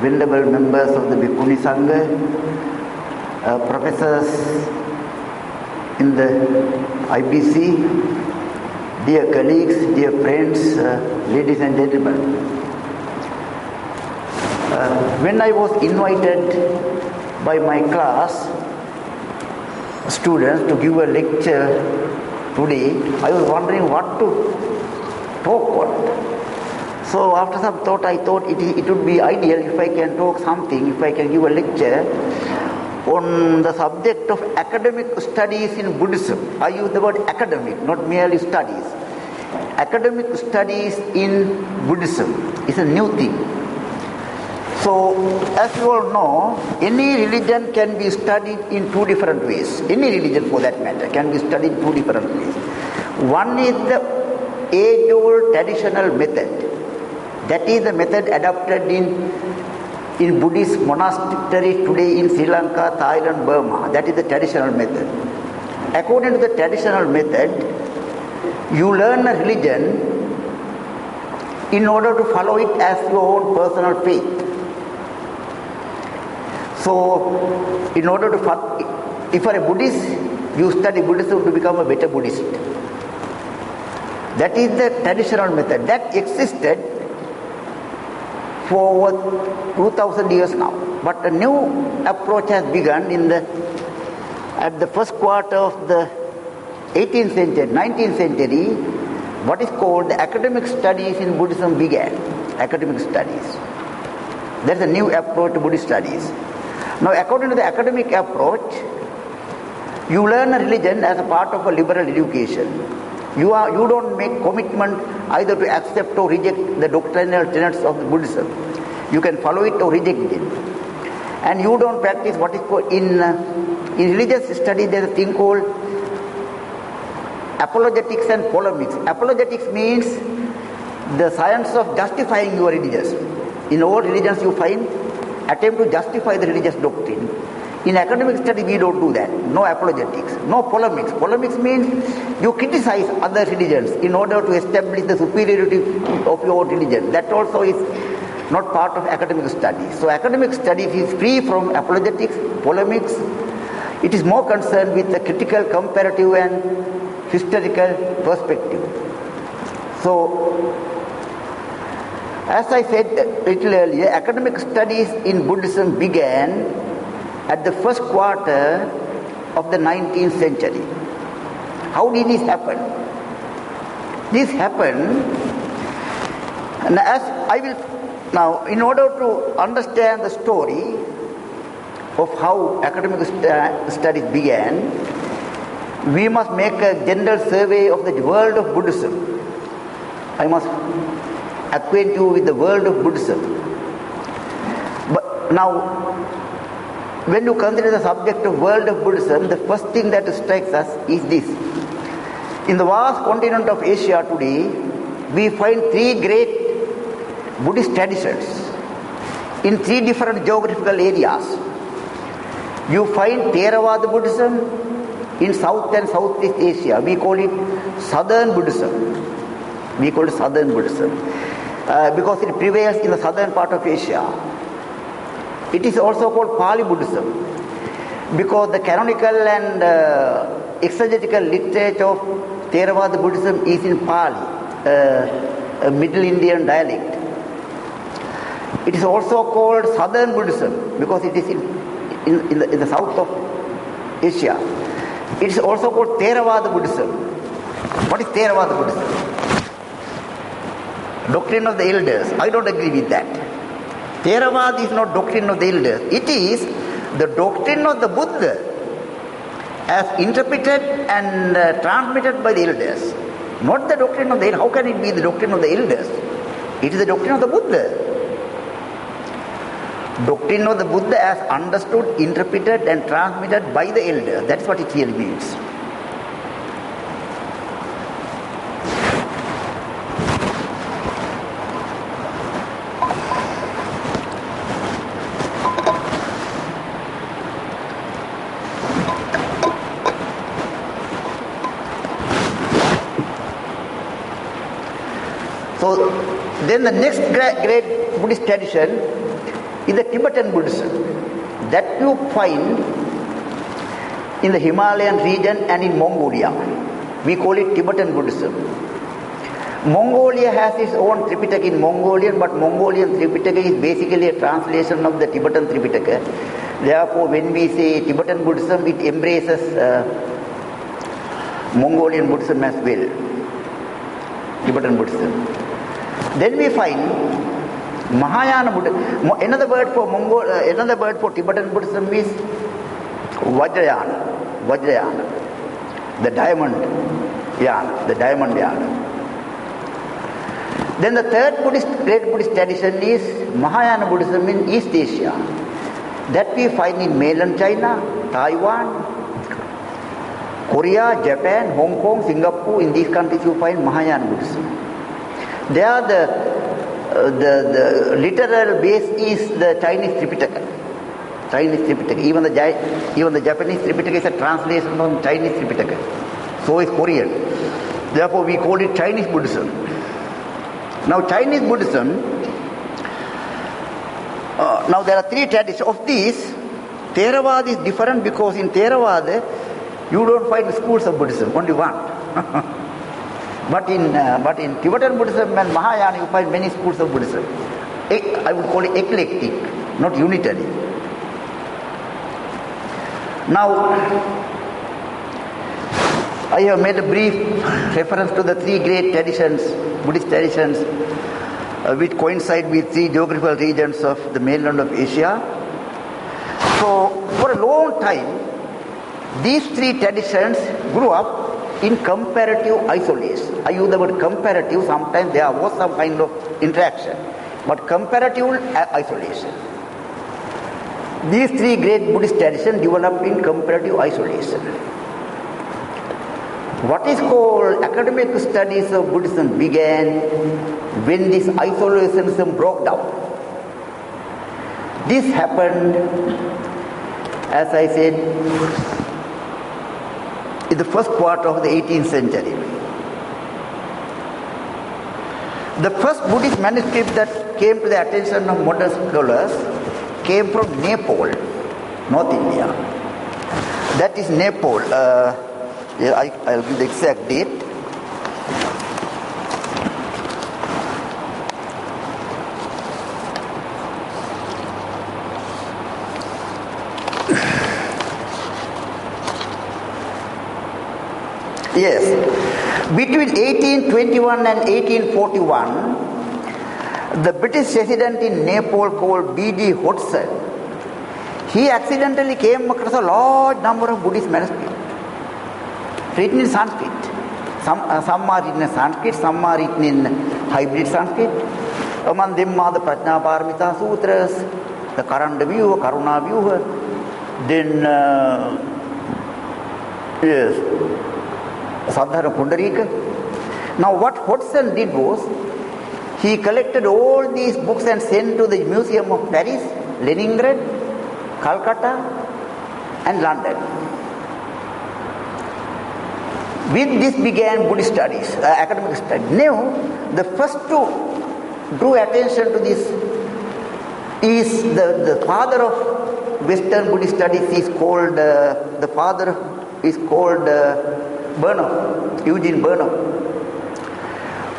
venerable members of the Bhikkhuni Sangha, professors in the IBC, dear colleagues, dear friends, ladies and gentlemen. When I was invited by my class students to give a lecture today, I was wondering what to talk on. So after some thought, I thought it would be ideal if I can talk something, if I can give a lecture on the subject of academic studies in Buddhism. I use the word academic, not merely studies. Academic studies in Buddhism is a new thing. So, as you all know, any religion can be studied in two different ways. Any religion for that matter can be studied in two different ways. One is the age-old traditional method. That is the method adopted in Buddhist monasteries today in Sri Lanka, Thailand, Burma. That is the traditional method. According to the traditional method, you learn a religion in order to follow it as your own personal faith. So, in order to, if you are a Buddhist, you study Buddhism to become a better Buddhist. That is the traditional method. That existed for over 2000 years now. But a new approach has begun at the first quarter of the 18th century, 19th century. What is called the academic studies in Buddhism began. Academic studies. There is a new approach to Buddhist studies. Now, according to the academic approach, you learn a religion as a part of a liberal education. You don't make commitment either to accept or reject the doctrinal tenets of Buddhism. You can follow it or reject it. And you don't practice what is called in religious study. There is a thing called apologetics and polemics. Apologetics means the science of justifying your religion. In all religions you find attempt to justify the religious doctrine. In academic study, we don't do that. No apologetics, no polemics. Polemics means you criticize other religions in order to establish the superiority of your religion. That also is not part of academic studies. So academic studies is free from apologetics, polemics. It is more concerned with the critical, comparative and historical perspective. So, as I said a little earlier, academic studies in Buddhism began at the first quarter of the 19th century. How did this happen? This happened, and as I will now, in order to understand the story of how academic studies began, we must make a general survey of the world of Buddhism. I must acquaint you with the world of Buddhism. But now, when you consider the subject of world of Buddhism, the first thing that strikes us is this. In the vast continent of Asia today, we find three great Buddhist traditions in three different geographical areas. You find Theravada Buddhism in South and Southeast Asia. We call it Southern Buddhism. We call it Southern Buddhism. Because it prevails in the southern part of Asia. It is also called Pali Buddhism because the canonical and exegetical literature of Theravada Buddhism is in Pali, a Middle Indian dialect. It is also called Southern Buddhism because it is in the south of Asia. It is also called Theravada Buddhism. What is Theravada Buddhism? Doctrine of the elders. I don't agree with that. Theravada is not doctrine of the elders. It is the doctrine of the Buddha as interpreted and transmitted by the elders. Not the doctrine of the elders. How can it be the doctrine of the elders? It is the doctrine of the Buddha. Doctrine of the Buddha as understood, interpreted and transmitted by the elders. That's what it really means. So then the next great Buddhist tradition is the Tibetan Buddhism that you find in the Himalayan region and in Mongolia. We call it Tibetan Buddhism. Mongolia has its own Tripitaka in Mongolian, but Mongolian Tripitaka is basically a translation of the Tibetan Tripitaka. Therefore, when we say Tibetan Buddhism, it embraces Mongolian Buddhism as well. Tibetan Buddhism. Then we find Mahayana Buddhism. Another word for Tibetan Buddhism is Vajrayana. Vajrayana. The diamond yana. The diamond yana. Then the third great Buddhist tradition is Mahayana Buddhism in East Asia. That we find in mainland China, Taiwan, Korea, Japan, Hong Kong, Singapore. In these countries you find Mahayana Buddhism. There the literal base is the Chinese Tripitaka. Chinese Tripitaka. Even the Japanese Tripitaka is a translation of Chinese Tripitaka. So is Korean. Therefore we call it Chinese Buddhism. Now Chinese Buddhism, now there are three traditions. Of these, Theravada is different because in Theravada you don't find schools of Buddhism, only one. But in Tibetan Buddhism and Mahayana you find many schools of Buddhism. I would call it eclectic, not unitary. Now, I have made a brief reference to the three great traditions, Buddhist traditions, which coincide with three geographical regions of the mainland of Asia. So, for a long time, these three traditions grew up in comparative isolation. I use the word comparative, sometimes there was some kind of interaction, but comparative isolation. These three great Buddhist traditions developed in comparative isolation. What is called academic studies of Buddhism began when this isolationism broke down. This happened, as I said, in the first quarter of the 18th century. The first Buddhist manuscript that came to the attention of modern scholars came from Nepal, North India. That is Nepal. I'll give the exact date. Yes. Between 1821 and 1841, the British resident in Nepal called B.D. Hodgson, he accidentally came across a large number of Buddhist manuscripts written in Sanskrit. Some are written in Sanskrit, some are written in hybrid Sanskrit. Among them are the Prajnaparamita Sutras, the Karuna Vyuha, then Sadhara Pundarika. Now what Hodgson did was, he collected all these books and sent to the Museum of Paris, Leningrad, Calcutta and London. With this began Buddhist studies, academic studies. Now, the first to draw attention to this is the father of Western Buddhist studies is called, Burnham, Eugene Burnham,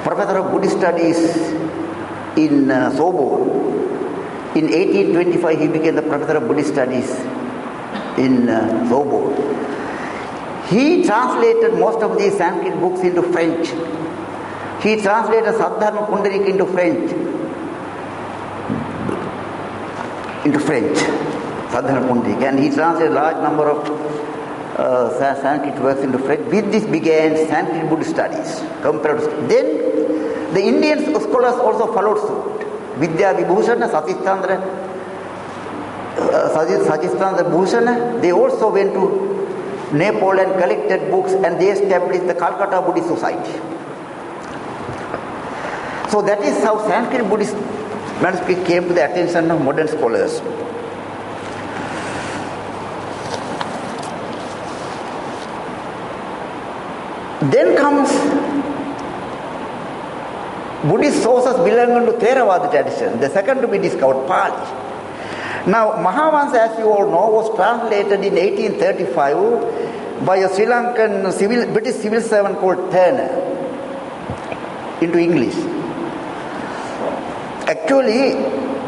professor of Buddhist studies in Sorbonne. In 1825 he became the professor of Buddhist studies in Sorbonne. He translated most of these Sanskrit books into French. He translated Sadharma Pundarika into French. Sadharma Pundarika. And he translated a large number of Sanskrit works into French. With this began Sanskrit Buddhist studies. Then the Indian scholars also followed suit. Vidya Vibhushana, Sachistandra Bhushana, they also went to Nepal and collected books, and they established the Calcutta Buddhist Society. So that is how Sanskrit Buddhist manuscript came to the attention of modern scholars. Then comes Buddhist sources belonging to Theravada tradition, the second to be discovered, Pali. Now, Mahavansa, as you all know, was translated in 1835 by a Sri Lankan British civil servant called Turner into English. Actually,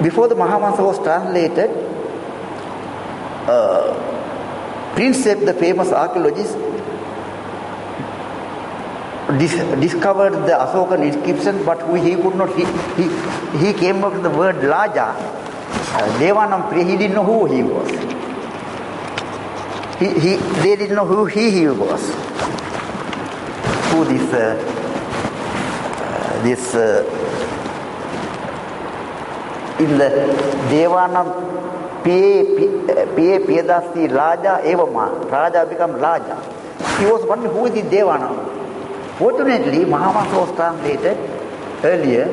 before the Mahavansa was translated, Prinsep, the famous archaeologist, discovered the Asokan inscription, but he could not. He came up with the word Laja. Devanam Priya, he didn't know who he was. They didn't know who he was. Who this in the Devanam Piyadasi Raja Evama. Raja become Raja. He was wondering who is this Devanam. Fortunately, Mahavansa was translated earlier.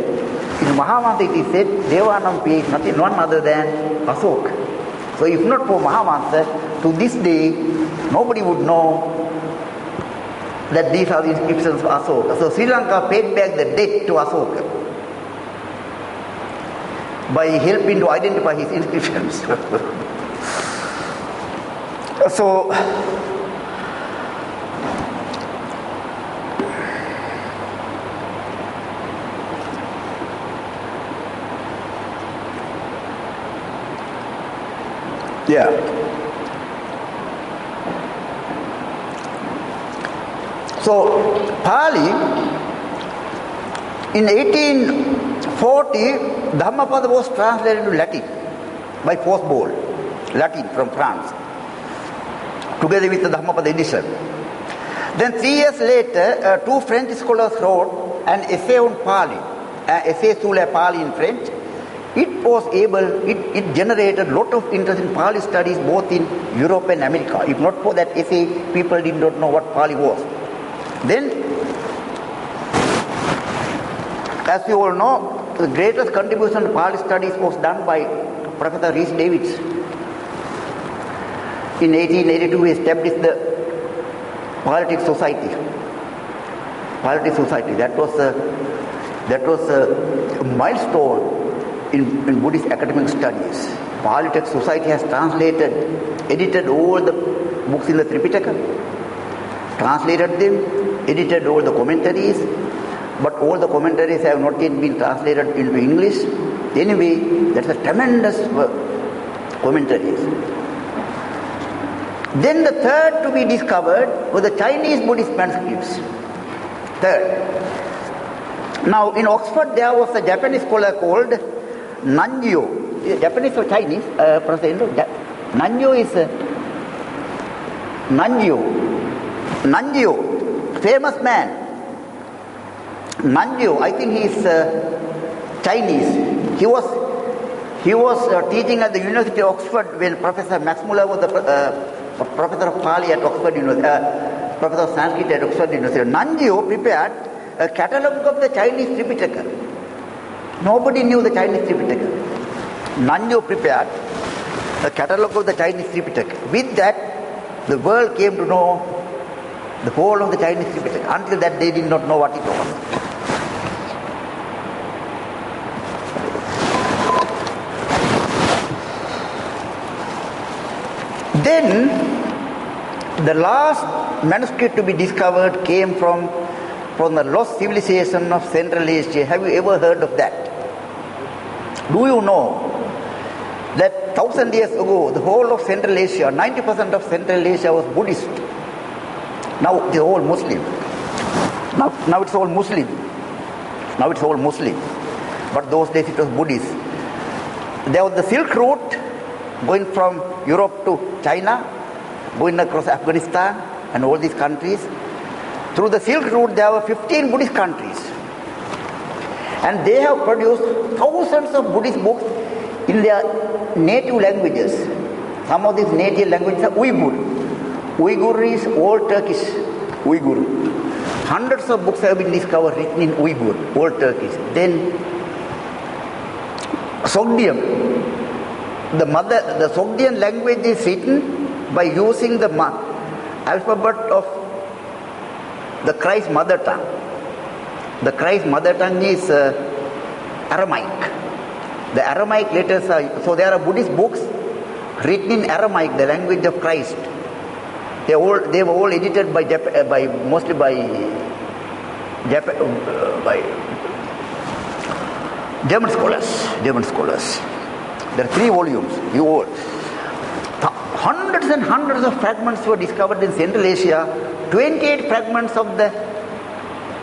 In Mahavansa it is said Devanam Piya is nothing, none other than Asok. So if not for Mahavansa, to this day, nobody would know that these are the inscriptions of Ashoka. So Sri Lanka paid back the debt to Ashoka by helping to identify his inscriptions. So, yeah. So, Pali, in 1840, Dhammapada was translated into Latin by Fosbold, Latin from France, together with the Dhammapada edition. Then 3 years later, two French scholars wrote an essay on Pali, an essay sur la Pali in French. It generated a lot of interest in Pali studies both in Europe and America. If not for that essay, people did not know what Pali was. Then, as you all know, the greatest contribution to Pali studies was done by Professor Rhys Davids. In 1882, he established the Politics Society. Politics Society. That was a milestone in Buddhist academic studies. Politics Society has edited all the books in the Tripitaka, translated them, edited all the commentaries, but all the commentaries have not yet been translated into English. Anyway, that's a tremendous work, commentaries. Then the third to be discovered was the Chinese Buddhist manuscripts. Third. Now in Oxford there was a Japanese scholar called Nanjio. Japanese or Chinese? Nanjio is Nanjio, famous man. Nanjio, I think he is Chinese. He was teaching at the University of Oxford when Professor Max Muller was the professor of Pali at Oxford University, professor of Sanskrit at Oxford University. Nanjio prepared a catalogue of the Chinese Tripitaka. Nobody knew the Chinese Tripitaka. Nanjio prepared a catalogue of the Chinese Tripitaka. With that, the world came to know the whole of the Chinese Tripitaka. Until that, they did not know what it was. Then, the last manuscript to be discovered came from the lost civilization of Central Asia. Have you ever heard of that? Do you know that 1,000 years ago, the whole of Central Asia, 90% of Central Asia was Buddhist. Now it's all Muslim. Now it's all Muslim. Now it's all Muslim. But those days it was Buddhist. There was the Silk Route going from Europe to China, going across Afghanistan and all these countries. Through the Silk Route there were 15 Buddhist countries. And they have produced thousands of Buddhist books in their native languages. Some of these native languages are Uyghur. Uyghur is Old Turkish. Uyghur. Hundreds of books have been discovered written in Uyghur, Old Turkish. Then Sogdian. The Sogdian language is written by using the alphabet of the Christ mother tongue. The Christ mother tongue is Aramaic. The Aramaic letters are, so there are Buddhist books written in Aramaic, the language of Christ. They were all edited mostly by German scholars. There are 3 volumes. Hundreds and hundreds of fragments were discovered in Central Asia. 28 fragments of the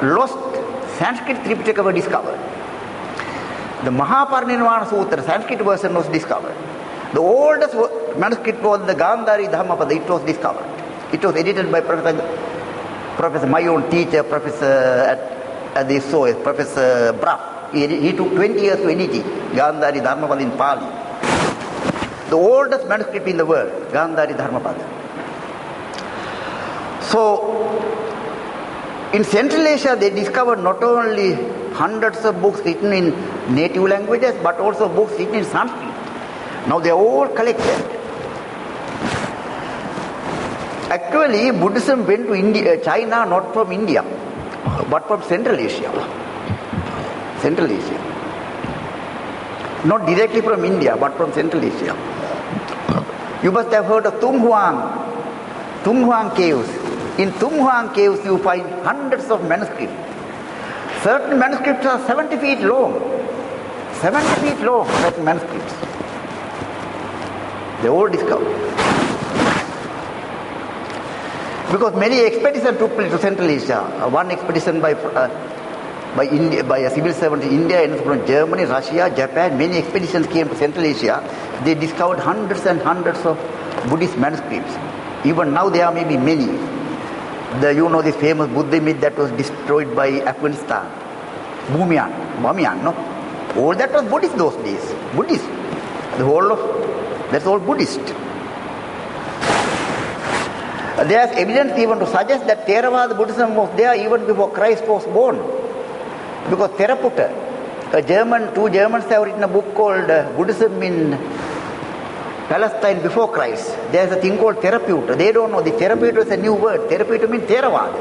lost Sanskrit Tripitaka were discovered. The Mahaparinirvana Sutra, Sanskrit version, was discovered. The oldest manuscript was the Gandhari Dhammapada. It was discovered. It was edited by Professor, my own teacher, Professor at the SOS, Professor Prof. He took 20 years to edit it, Gandhari Dhammapada in Pali. The oldest manuscript in the world, Gandhari Dharmapada. So, in Central Asia, they discovered not only hundreds of books written in native languages, but also books written in Sanskrit. Now they are all collected. Actually, Buddhism went to China not from India, but from Central Asia. Central Asia. Not directly from India, but from Central Asia. You must have heard of Tum Huang caves. In Tum Huang caves, you find hundreds of manuscripts. Certain manuscripts are 70 feet long. 70 feet long, certain manuscripts. They all discovered. Because many expeditions took place to Central Asia. One expedition by a civil servant in India, and from Germany, Russia, Japan, many expeditions came to Central Asia. They discovered hundreds and hundreds of Buddhist manuscripts. Even now there are maybe many. This famous Buddha myth that was destroyed by Afghanistan. Bamiyan, no? All that was Buddhist those days. Buddhist. That's all Buddhist. There is evidence even to suggest that Theravada Buddhism was there even before Christ was born. Because Theraputa, two Germans have written a book called Buddhism in Palestine before Christ. There is a thing called Theraputa. They don't know. The Theraputa is a new word. Theraputa means Theravada.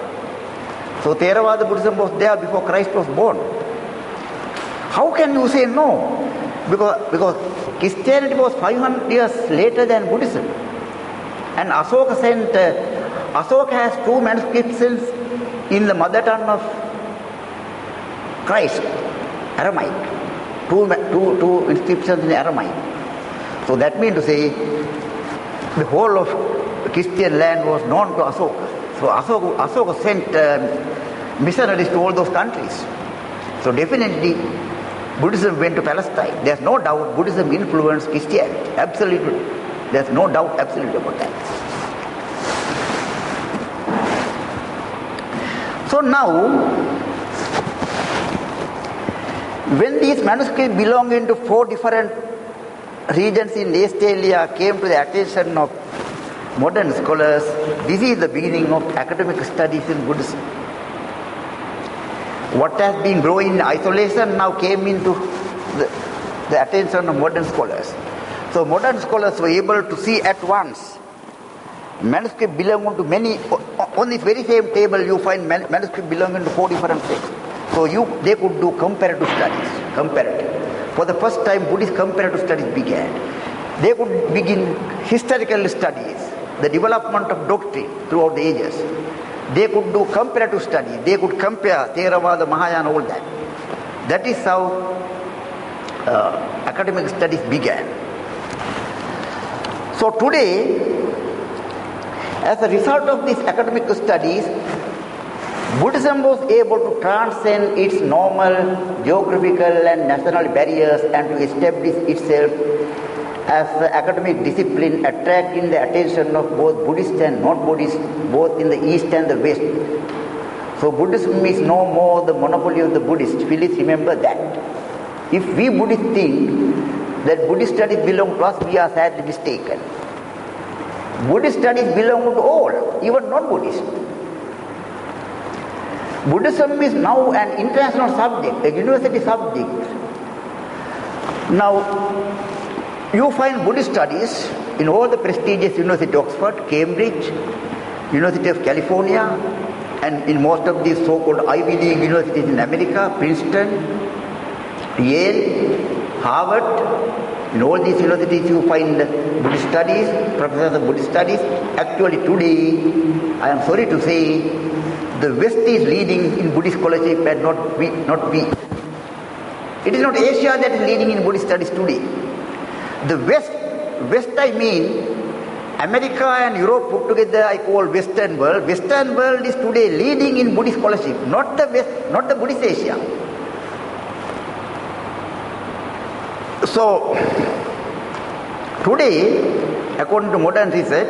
So Theravada Buddhism was there before Christ was born. How can you say no? Because Christianity was 500 years later than Buddhism. And Asoka has 2 manuscripts in the mother tongue of Christ, Aramaic. Two inscriptions in Aramaic. So that means to say, the whole of Christian land was known to Asoka. So Asoka sent missionaries to all those countries. So definitely, Buddhism went to Palestine. There's no doubt Buddhism influenced Christianity. Absolutely. There's no doubt absolutely about that. So now, when these manuscripts belonging to 4 different regions in Australia came to the attention of modern scholars, this is the beginning of academic studies in Buddhism. What has been growing in isolation now came into the attention of modern scholars. So modern scholars were able to see at once manuscript belonging to many. On this very same table you find manuscript belonging to 4 different sects. So they could do comparative studies. For the first time Buddhist comparative studies began. They could begin historical studies, the development of doctrine throughout the ages. They could do comparative study. They could compare Theravada, Mahayana, all that. That is how academic studies began. So today, as a result of these academic studies, Buddhism was able to transcend its normal geographical and national barriers and to establish itself as an academic discipline, attracting the attention of both Buddhist and non-Buddhist, both in the East and the West. So Buddhism is no more the monopoly of the Buddhists. Please remember that. If we Buddhists think that Buddhist studies belong to us, we are sadly mistaken. Buddhist studies belong to all, even non-Buddhists. Buddhism is now an international subject, a university subject. Now, you find Buddhist studies in all the prestigious University of Oxford, Cambridge, University of California, and in most of these so-called Ivy League universities in America, Princeton, Yale, Harvard, in all these universities you find Buddhist studies, professors of Buddhist studies. Actually today, I am sorry to say, the West is leading in Buddhist scholarship and not we. It is not Asia that is leading in Buddhist studies today. The West I mean, America and Europe put together I call Western world. Western world is today leading in Buddhist scholarship, not the West, not the Buddhist Asia. So, today, according to modern research,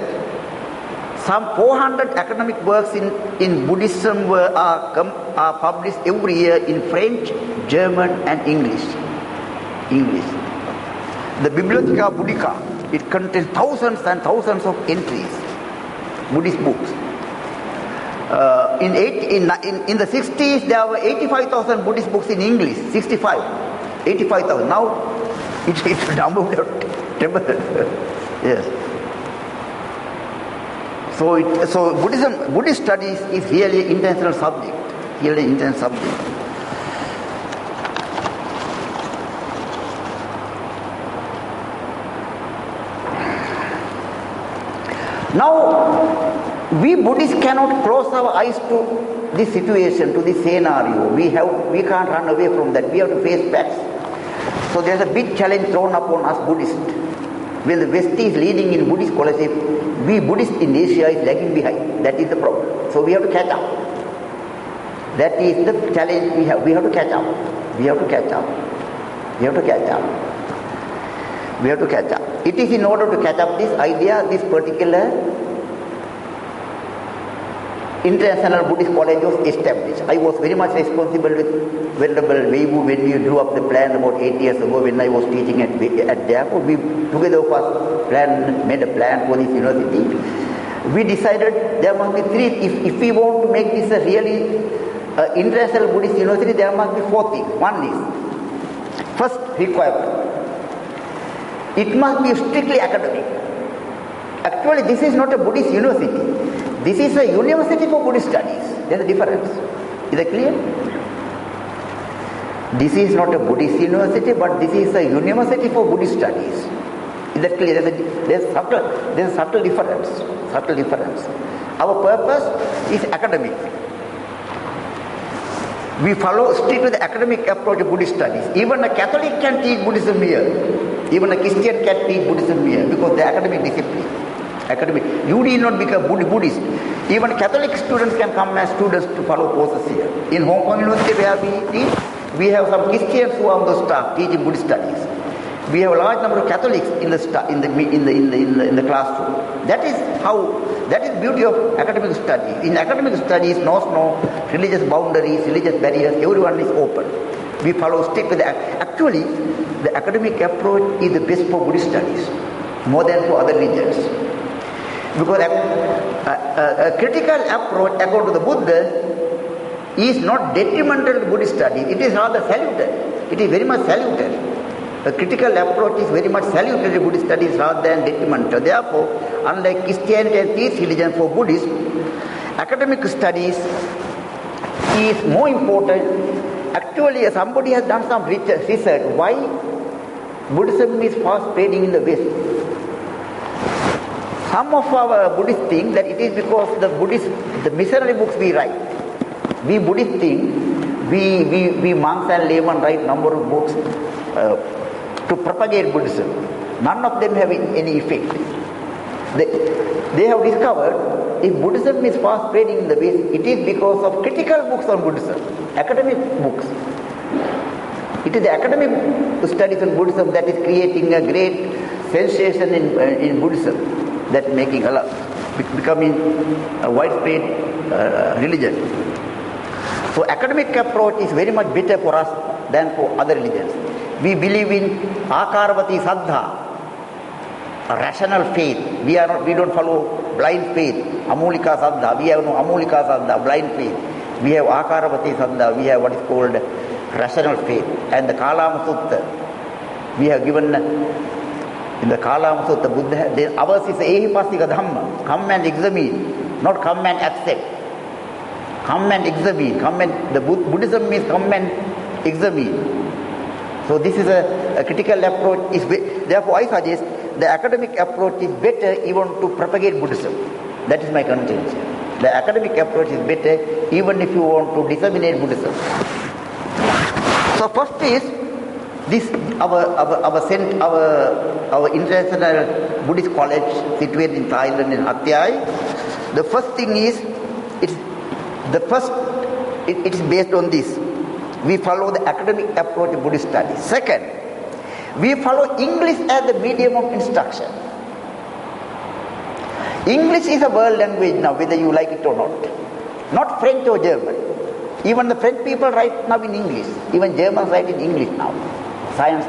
some 400 academic works in Buddhism are published every year in French, German and English. The Bibliotheca Buddhica, it contains thousands and thousands of entries, Buddhist books. In the 60s, there were 85,000 Buddhist books in English, 85,000. Now, it's doubled out. Yes. So Buddhist studies is really an international subject. Now, we Buddhists cannot close our eyes to this situation, to this scenario. We can't run away from that. We have to face facts. So there's a big challenge thrown upon us Buddhists. When the West is leading in Buddhist scholarship, we Buddhists in Asia is lagging behind. That is the problem. So we have to catch up. That is the challenge we have. We have to catch up. It is in order to catch up this idea, this particular International Buddhist College was established. I was very much responsible with Venerable Weibu when we drew up the plan about 8 years ago when I was teaching at Jaipur. We together made a plan for this university. We decided there must be three. If we want to make this a really international Buddhist university, there must be 4 things. One is, first requirement. It must be strictly academic. Actually, this is not a Buddhist university. This is a university for Buddhist studies. There is a difference. Is that clear? This is not a Buddhist university, but this is a university for Buddhist studies. Is that clear? There is a subtle difference. Our purpose is academic. We follow strictly the academic approach of Buddhist studies. Even a Catholic can teach Buddhism here. Even a Christian can teach Buddhism here because the academic discipline. You need not become Buddhist. Even Catholic students can come as students to follow courses here. In Hong Kong University where we teach, we have some Christians who are on the staff teaching Buddhist studies. We have a large number of Catholics in the classroom. That is beauty of academic study. In academic studies, no religious boundaries, religious barriers. Everyone is open. We follow strictly actually the academic approach is the best for Buddhist studies, more than for other religions. Because a critical approach according to the Buddha is not detrimental to Buddhist studies. It is rather salutary. It is very much salutary. A critical approach is very much salutary to Buddhist studies rather than detrimental. Therefore, unlike Christianity and theist religion for Buddhists, academic studies is more important. Actually, somebody has done some research why Buddhism is fast spreading in the West. Some of our Buddhists think that it is because the missionary books we write. We Buddhists think we monks and laymen write number of books to propagate Buddhism. None of them have any effect. They have discovered if Buddhism is fast spreading in the West, it is because of critical books on Buddhism, academic books. It is the academic studies on Buddhism that is creating a great sensation in Buddhism. That making becoming a widespread religion. So academic approach is very much better for us than for other religions. We believe in Akaravati Saddha, a rational faith. We don't follow blind faith. Amulika Saddha. We have no Amulika Saddha, blind faith. We have Akaravati Saddha. We have what is called rational faith. And the Kalama Sutta, we have given. In the Kalama Sutta, Buddha, ours is Ehipasika Dhamma. Come and examine, not come and accept. Come and examine. The Buddhism means come and examine. So this is a critical approach. Therefore, I suggest the academic approach is better even to propagate Buddhism. That is my contention. The academic approach is better even if you want to disseminate Buddhism. So first is this our international Buddhist college situated in Thailand in Hatyai. The first thing is it is based on this. We follow the academic approach of Buddhist studies. Second, we follow English as the medium of instruction. English is a world language now, whether you like it or not. Not French or German. Even the French people write now in English. Even Germans write in English now. Science.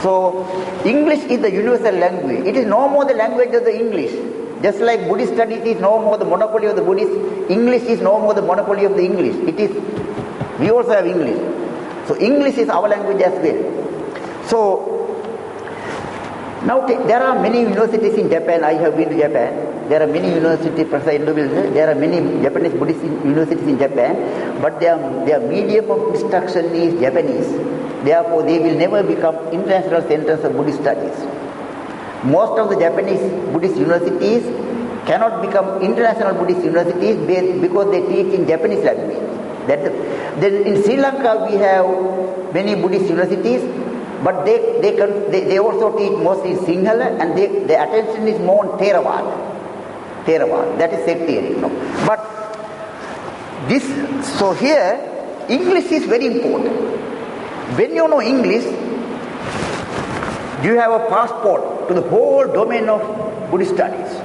So, English is the universal language. It is no more the language of the English. Just like Buddhist studies is no more the monopoly of the Buddhists, English is no more the monopoly of the English. We also have English. So, English is our language as well. So, now there are many universities in Japan. I have been to Japan. There are many universities, Professor Indobil, there are many Japanese Buddhist universities in Japan, but their medium of instruction is Japanese. Therefore, they will never become international centers of Buddhist studies. Most of the Japanese Buddhist universities cannot become international Buddhist universities because they teach in Japanese language. Then in Sri Lanka we have many Buddhist universities, but they also teach mostly in Sinhala, and their attention is more on Theravada. That is sectarian. No? But so here, English is very important. When you know English, you have a passport to the whole domain of Buddhist studies.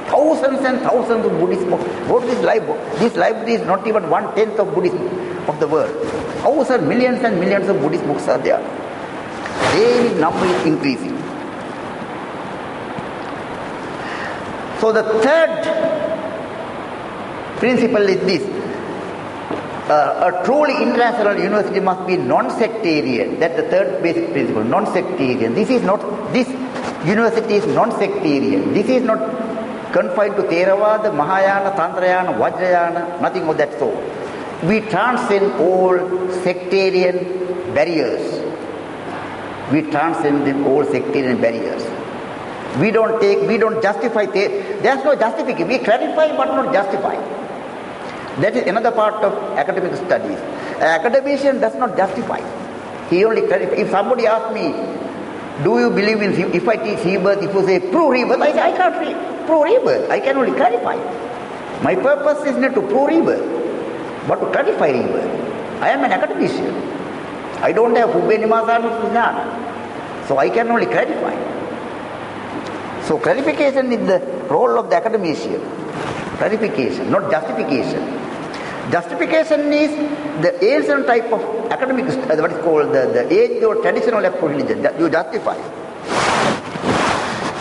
Thousands and thousands of Buddhist books. Go to this library. This library is not even 1/10 of Buddhism of the world. Thousands, millions and millions of Buddhist books are there. Their number is increasing. So the third principle is this. A truly international university must be non-sectarian. That's the third basic principle, non-sectarian. This university is non-sectarian. This is not confined to Theravada, Mahayana, Tantrayana, Vajrayana, nothing of that sort. We transcend all sectarian barriers. We don't justify. There's no justification. We clarify but not justify. That is another part of academic studies. An academician does not justify. He only clarifies. If somebody asks me, do you believe in, if I teach rebirth, if you say, prove rebirth, I say, I can't prove rebirth. I can only clarify. My purpose is not to prove rebirth, but to clarify rebirth. I am an academician. I don't have Hubbenimasana Jnana. So I can only clarify. So clarification is the role of the academician. Clarification, not justification. Justification is the ancient type of academic, what is called the age or traditional religion that you justify.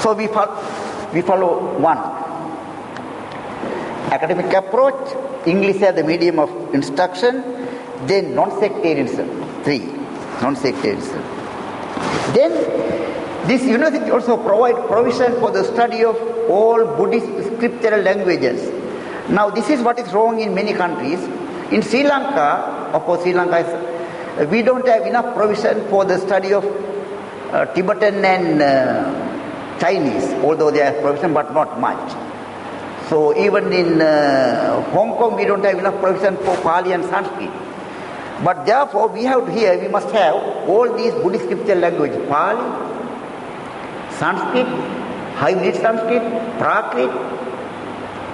So we follow one. Academic approach, English as the medium of instruction, then non-sectarianism. 3. Non-sectarianism. Then this university also provides provision for the study of all Buddhist scriptural languages. Now this is what is wrong in many countries. In Sri Lanka, of course we don't have enough provision for the study of Tibetan and Chinese, although there is provision but not much. So even in Hong Kong we don't have enough provision for Pali and Sanskrit. But therefore we must have all these Buddhist scriptural languages, Pali, Sanskrit, hybrid Sanskrit, Prakrit,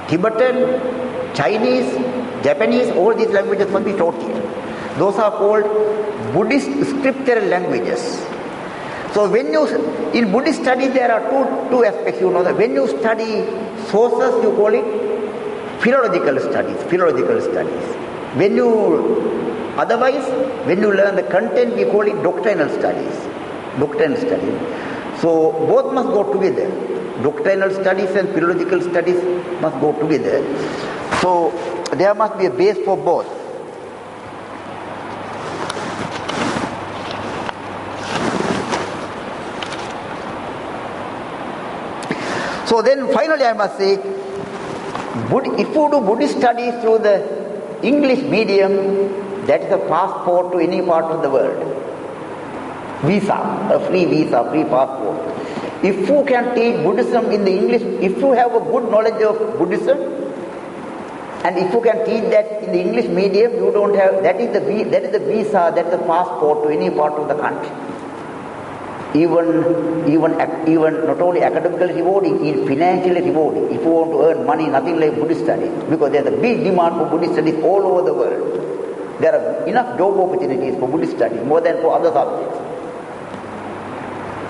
Tibetan, Chinese, Japanese, all these languages must be taught here. Those are called Buddhist scriptural languages. So in Buddhist studies there are two aspects, you know that. When you study sources, you call it philological studies. When you learn the content, we call it doctrinal studies. So both must go together. Doctrinal studies and philological studies must go together. So there must be a base for both. So then finally I must say, if you do Buddhist studies through the English medium, that is a passport to any part of the world. visa, a free visa, free passport. If you can teach Buddhism in the English, if you have a good knowledge of Buddhism, and if you can teach that in the English medium, you don't have, that is the visa, that is the passport to any part of the country. Even not only academically rewarding, it's financially rewarding. If you want to earn money, nothing like Buddhist studies, because there's a big demand for Buddhist studies all over the world. There are enough job opportunities for Buddhist studies, more than for other subjects.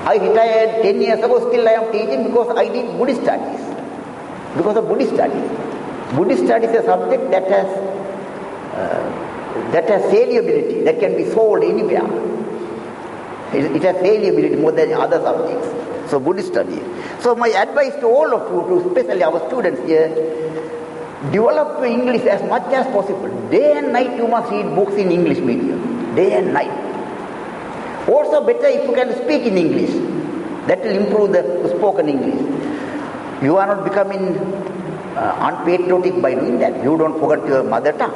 I retired 10 years ago, still I am teaching because I did Buddhist studies. Because of Buddhist studies. Buddhist studies is a subject that has saleability, that can be sold anywhere. It has saleability more than other subjects. So Buddhist studies. So my advice to all of you, especially our students here, develop English as much as possible. Day and night you must read books in English medium. Day and night. Also better if you can speak in English. That will improve the spoken English. You are not becoming unpatriotic by doing that. You don't forget your mother tongue.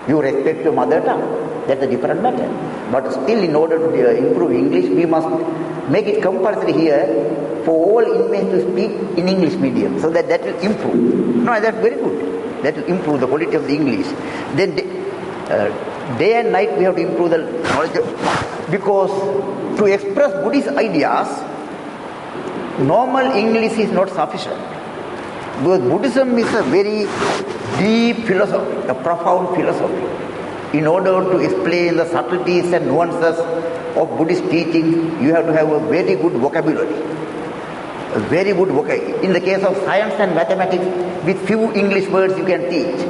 You respect your mother tongue. That's a different matter. But still, in order to improve English, we must make it compulsory here for all inmates to speak in English medium, so that will improve. No, that's very good. That will improve the quality of the English. Then day and night we have to improve the knowledge because to express Buddhist ideas, normal English is not sufficient. Because Buddhism is a very deep philosophy, a profound philosophy. In order to explain the subtleties and nuances of Buddhist teaching, you have to have a very good vocabulary. A very good vocabulary. In the case of science and mathematics, with few English words you can teach.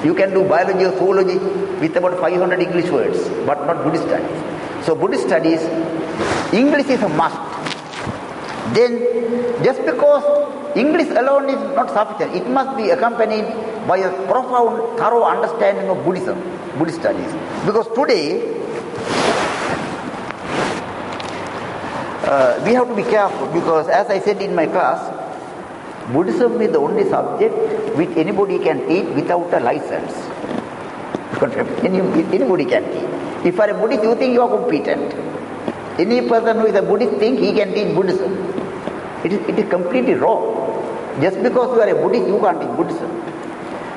You can do biology or zoology with about 500 English words, but not Buddhist studies. So Buddhist studies, English is a must. Then, just because English alone is not sufficient, it must be accompanied by a profound, thorough understanding of Buddhism, Buddhist studies. Because today, we have to be careful, because as I said in my class, Buddhism is the only subject which anybody can teach without a license. Anybody can teach. If you are a Buddhist, you think you are competent. Any person who is a Buddhist thinks he can teach Buddhism. It is completely wrong. Just because you are a Buddhist, you can't teach Buddhism.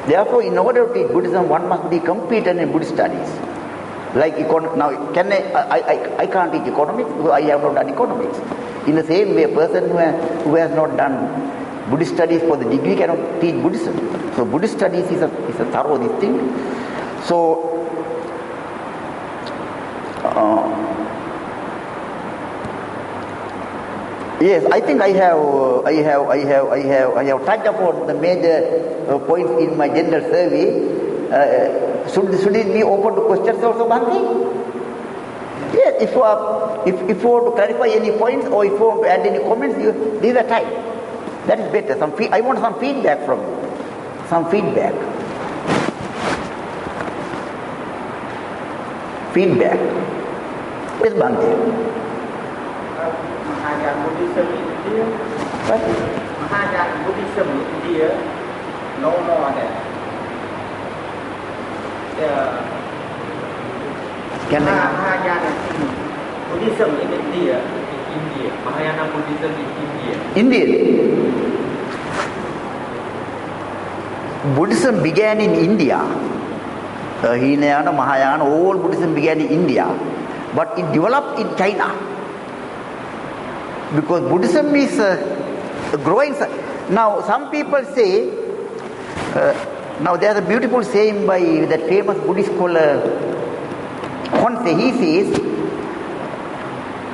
Therefore, in order to teach Buddhism, one must be competent in Buddhist studies. Like now, I can't teach economics because I have not done economics. In the same way, a person who has not done Buddhist studies for the degree cannot teach Buddhism. So Buddhist studies is a thorough thing. So yes, I think I have touched upon the major points in my general survey. Should it be open to questions also, Bhante? Yes, if you want to clarify any points or if you want to add any comments, these are time. That is better. I want some feedback from you. Some feedback. Feedback. Yes, Bhante. Mahayana Buddhism in India. What? Mahayana Buddhism in India, no more than. Mahayana Buddhism in India. Mahayana Buddhism in India. Indian. Buddhism began in India. Hinayana, Mahayana, all Buddhism began in India. But it developed in China. Because Buddhism is a growing. Now, some people say, now there's a beautiful saying by that famous Buddhist scholar, Khonse. He says,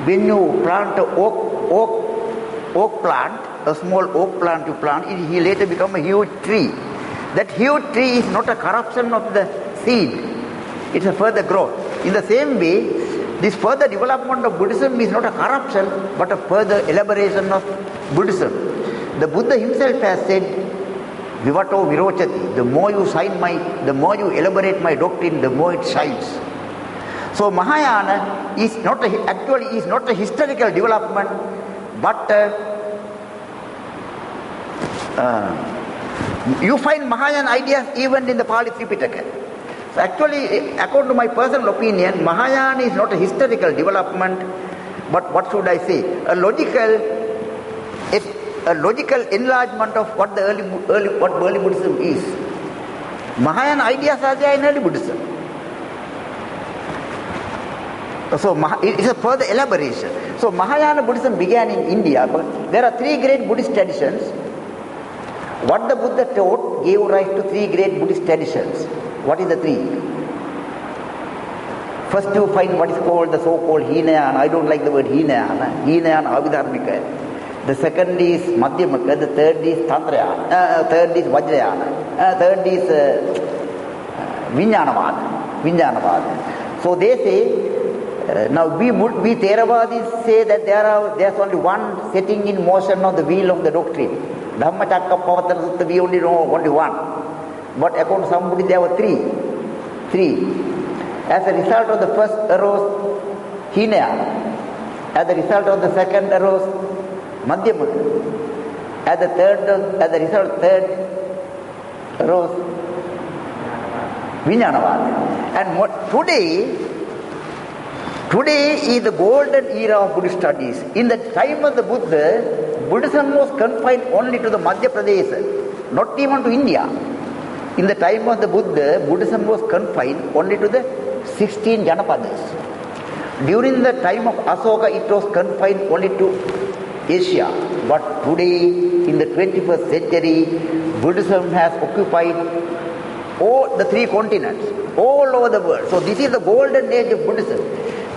when you plant an oak plant, a small oak plant you plant, he later become a huge tree. That huge tree is not a corruption of the seed. It's a further growth. In the same way, this further development of Buddhism is not a corruption, but a further elaboration of Buddhism. The Buddha himself has said, Vivato Virochati, the more you elaborate my doctrine, the more it shines. So Mahayana is not a historical development, but you find Mahayana ideas even in the Pali Tripitaka. So actually, according to my personal opinion, Mahayana is not a historical development, but what should I say? A logical enlargement of what the early Buddhism is. Mahayana ideas are there in early Buddhism. So it's a further elaboration. So Mahayana Buddhism began in India, but there are three great Buddhist traditions. What the Buddha taught gave rise to three great Buddhist traditions. What is the three? First you find what is called the so-called Hinayana. I don't like the word Hinayana. Hinayana Abhidharmika. The second is Madhyamaka. The third is Tantrayana. Third is Vajrayana. Third is Vijnanavada. So they say, now we Theravadis say that there's only one setting in motion of the wheel of the doctrine. Dhammacakkappavattana Sutta, we only know only one. But according to some Buddhists, there were three. As a result of the first arose Hinayana. As a result of the second arose Madhyamaka. As a result of third arose Vijnanavada. And today is the golden era of Buddhist studies. In the time of the Buddha, Buddhism was confined only to the Madhya Pradesh, not even to India. In the time of the Buddha, Buddhism was confined only to the 16 Janapadas. During the time of Asoka, it was confined only to Asia. But today, in the 21st century, Buddhism has occupied all the three continents, all over the world. So this is the golden age of Buddhism.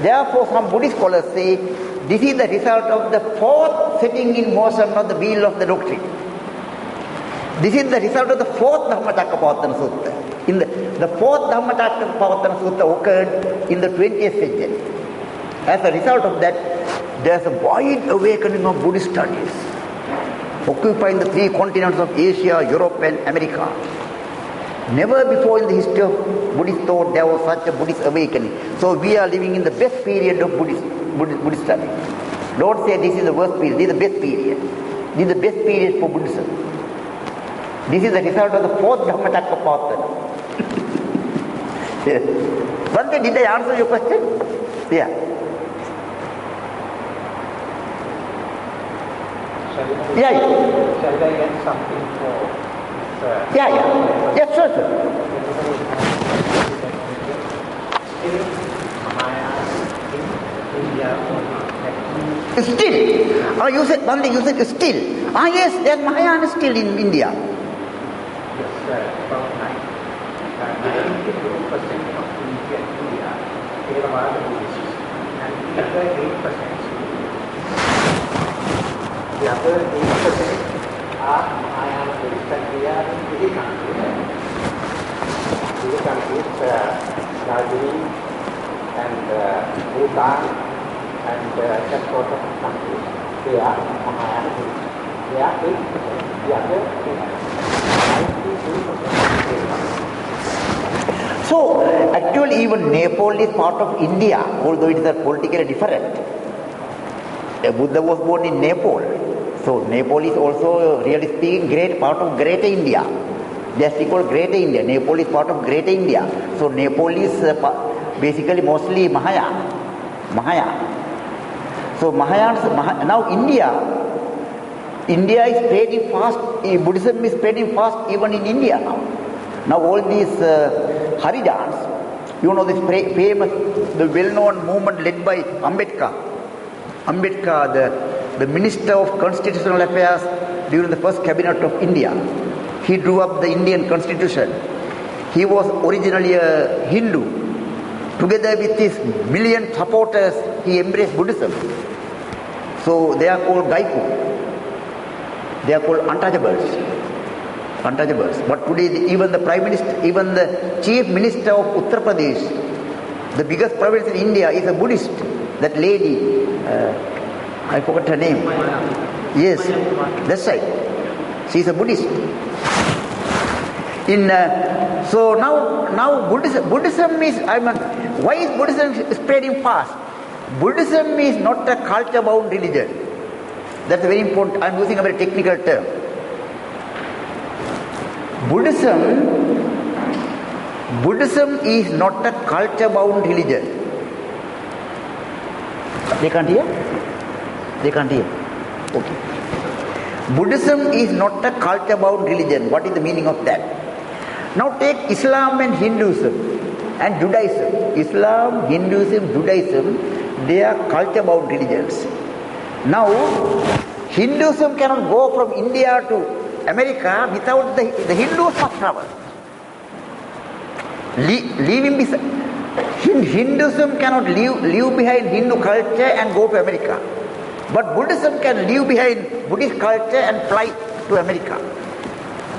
Therefore, some Buddhist scholars say this is the result of the fourth setting in motion of the wheel of the doctrine. This is the result of the fourth Dhammacakkappavattana Sutta. The fourth Dhammacakkappavattana Sutta occurred in the 20th century. As a result of that, there is a wide awakening of Buddhist studies, occupying the three continents of Asia, Europe and America. Never before in the history of Buddhist thought there was such a Buddhist awakening. So we are living in the best period of Buddhist study. Don't say this is the worst period, this is the best period. This is the best period for Buddhism. This is the result of the fourth Dhammacakkappavattana. Yes. Bhante, did I answer your question? Yeah. Shall I get something for Yeah. Yes, sure. Still. You said one thing, you said still. Yes, there's Mahayana still in India. Yes, about 92% of India Theravada Buddhists, and the other 8% are Mahayana Buddhists, and we are in Buddhist countries. Buddhist countries, Darjeeling and Bhutan and that sort of countries, they are Mahayana Buddhists. They are 8%, the other 92%. So, actually even Nepal is part of India, although it is politically different. Buddha was born in Nepal. So, Nepal is also, really speaking, great part of Greater India. They are called Greater India. Nepal is part of Greater India. So, Nepal is basically mostly Mahayana. So, now India is spreading fast. Buddhism is spreading fast even in India now. Now all these Harijans, you know this famous, the well-known movement led by Ambedkar. Ambedkar, the Minister of Constitutional Affairs during the first cabinet of India. He drew up the Indian Constitution. He was originally a Hindu. Together with his million supporters, he embraced Buddhism. So they are called Gaiku. They are called untouchables. But today, even the Prime Minister, even the Chief Minister of Uttar Pradesh, the biggest province in India, is a Buddhist. That lady, I forgot her name. Yes, that's right. She is a Buddhist. So now Buddhism is, why is Buddhism spreading fast? Buddhism is not a culture-bound religion. That's very important. I'm using a very technical term. Buddhism Buddhism is not a culture-bound religion. They can't hear? They can't hear. Okay. Buddhism is not a culture-bound religion. What is the meaning of that? Now take Islam and Hinduism and Judaism. Islam, Hinduism, Judaism, they are culture-bound religions. Now, Hinduism cannot go from India to America without the Hindus must travel. Hinduism cannot leave behind Hindu culture and go to America. But Buddhism can leave behind Buddhist culture and fly to America.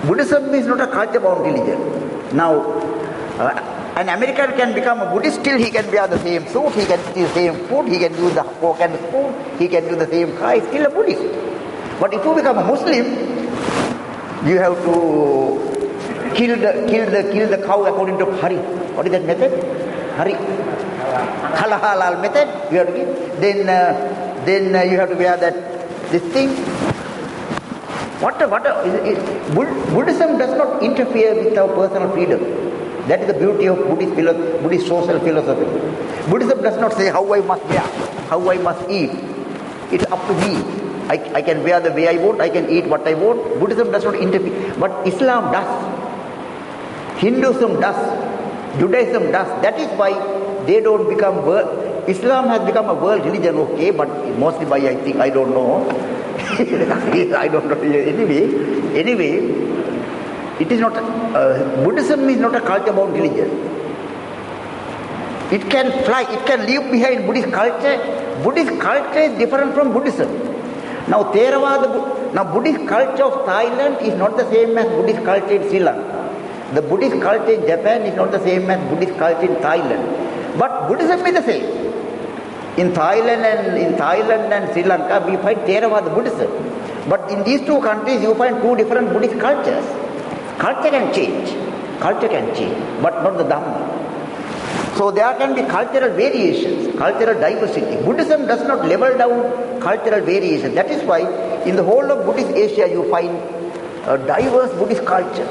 Buddhism is not a culture-bound religion. Now, an American can become a Buddhist, still he can wear the same suit, he can eat the same food, he can use the fork and spoon, he can do the same car, he is still a Buddhist. But if you become a Muslim, you have to kill the cow according to Hari. What is that method? Hari. Halal method. You have to give. Then you have to wear this thing. Buddhism does not interfere with our personal freedom. That is the beauty of Buddhist social philosophy. Buddhism does not say how I must wear, how I must eat. It's up to me. I can wear the way I want, I can eat what I want. Buddhism does not interfere. But Islam does. Hinduism does. Judaism does. That is why they don't become Islam has become a world religion, okay, but mostly by I don't know. I don't know. Anyway, it is not. Buddhism is not a culture-bound religion. It can fly. It can leave behind Buddhist culture. Buddhist culture is different from Buddhism. Now, Buddhist culture of Thailand is not the same as Buddhist culture in Sri Lanka. The Buddhist culture in Japan is not the same as Buddhist culture in Thailand. But Buddhism is the same. In Thailand and Sri Lanka, we find Theravada Buddhism. But in these two countries, you find two different Buddhist cultures. Culture can change, but not the Dhamma. So there can be cultural variations, cultural diversity. Buddhism does not level down cultural variation. That is why in the whole of Buddhist Asia, you find a diverse Buddhist culture.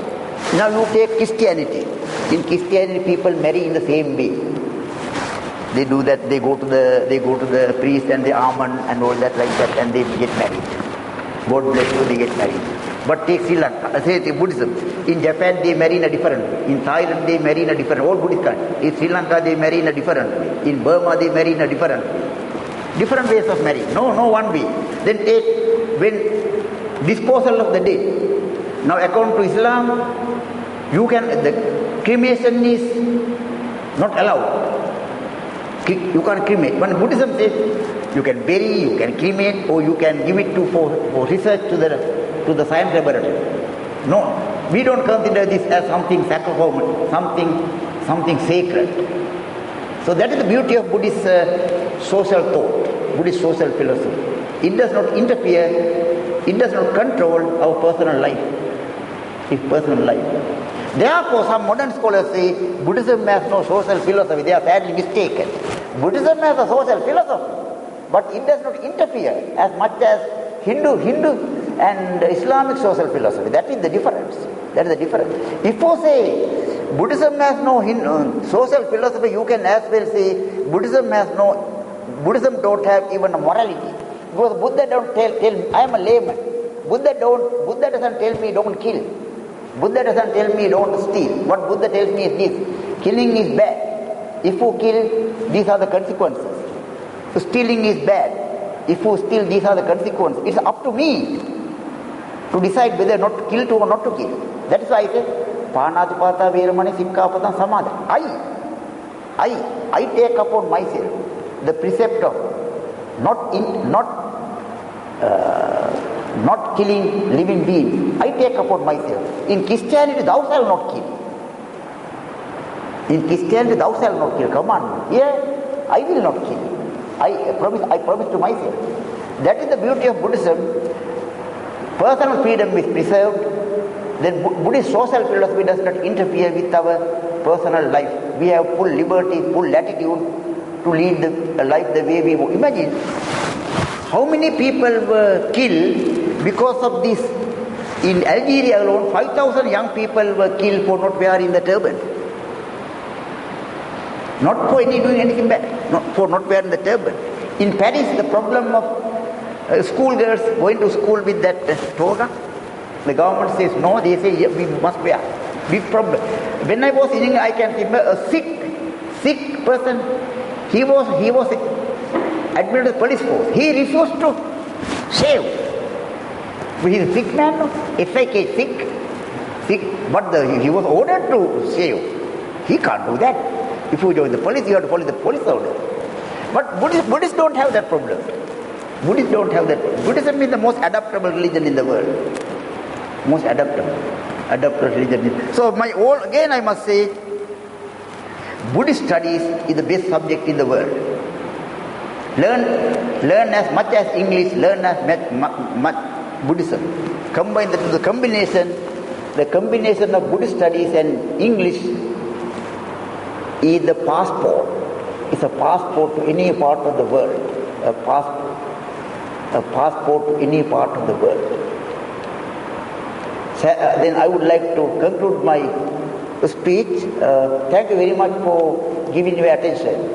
Now you take Christianity. In Christianity, people marry in the same way. They do that. They go to the priest and the almond and all that like that, and they get married. God bless you, they get married. But take Sri Lanka, say Buddhism. In Japan, they marry in a different way. In Thailand, they marry in a different way. All Buddhist countries. In Sri Lanka, they marry in a different way. In Burma, they marry in a different way. Different ways of marrying. No one way. Then take when disposal of the dead. Now, according to Islam, the cremation is not allowed. You can't cremate. When Buddhism says you can bury, you can cremate, or you can give it for research to the science laboratory. No, we don't consider this as something sacrosanct, something sacred. So that is the beauty of Buddhist social thought, Buddhist social philosophy. It does not interfere, it does not control our personal life. It's personal life. Therefore, some modern scholars say Buddhism has no social philosophy. They are sadly mistaken. Buddhism has a social philosophy, but it does not interfere as much as Hindu and Islamic social philosophy. That is the difference. If you say Buddhism has no social philosophy, you can as well say Buddhism don't have even a morality. Because Buddha don't tell I am a layman. Buddha doesn't tell me don't kill. Buddha doesn't tell me don't steal. What Buddha tells me is this: killing is bad. If you kill, these are the consequences. So stealing is bad. If you steal, these are the consequences. It's up to me to decide whether not to kill or not to kill. That is why I say, Pāṇātipātā Veramani Sikkāpatam Samādhana. I take upon myself the precept of not killing living beings. I take upon myself. In Christianity, thou shalt not kill. In Christianity, thou shalt not kill. Commandment. Here, I will not kill. I promise to myself. That is the beauty of Buddhism. Personal freedom is preserved. Then Buddhist social philosophy does not interfere with our personal life. We have full liberty, full latitude to lead the life the way we want. Imagine how many people were killed because of this. In Algeria alone, 5,000 young people were killed for not wearing the turban. Not for doing anything bad, not for not wearing the turban. In Paris, the problem of schoolgirls going to school with that toga, the government says no, they say yeah, we must wear. Big problem. When I was in England, I can remember a sick person. He was admitted to the police force. He refused to shave. He is a sick man, no? S-I-K, sick. But he was ordered to shave. He can't do that. If you join the police, you have to follow the police order. But Buddhists don't have that problem. Buddhists don't have that problem. Buddhism is the most adaptable religion in the world. Most adaptable religion. So again I must say, Buddhist studies is the best subject in the world. Learn as much as English, learn as much Buddhism. Combine the combination of Buddhist studies and English is the passport. It's a passport to any part of the world. A passport to any part of the world. So, then I would like to conclude my speech. Thank you very much for giving your attention.